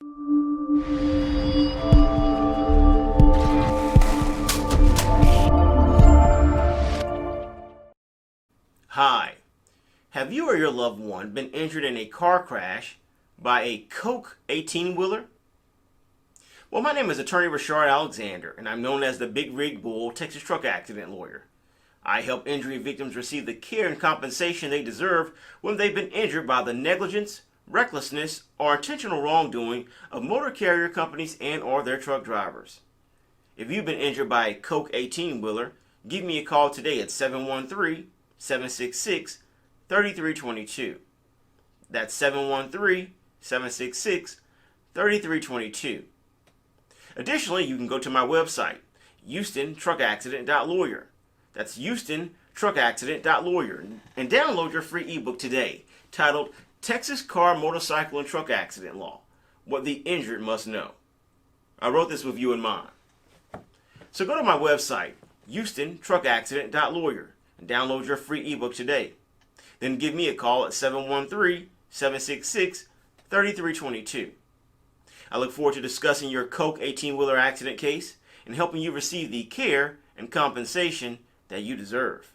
Hi. Have you or your loved one been injured in a car crash by a Koch 18-wheeler? Well, my name is attorney Reshard Alexander, and I'm known as the Big Rig Bull Texas truck accident lawyer. I help injury victims receive the care and compensation they deserve when they've been injured by the negligence, recklessness, or intentional wrongdoing of motor carrier companies and or their truck drivers. If you've been injured by a Koch 18-wheeler, give me a call today at 713-766-3322. That's 713-766-3322. Additionally, you can go to my website, HoustonTruckAccident.lawyer. That's HoustonTruckAccident.lawyer, and download your free ebook today titled Texas Car, Motorcycle, and Truck Accident Law, What the Injured Must Know. I wrote this with you in mind. So go to my website, HoustonTruckAccident.lawyer, and download your free ebook today. Then give me a call at 713-766-3322. I look forward to discussing your Koch 18-wheeler accident case and helping you receive the care and compensation that you deserve.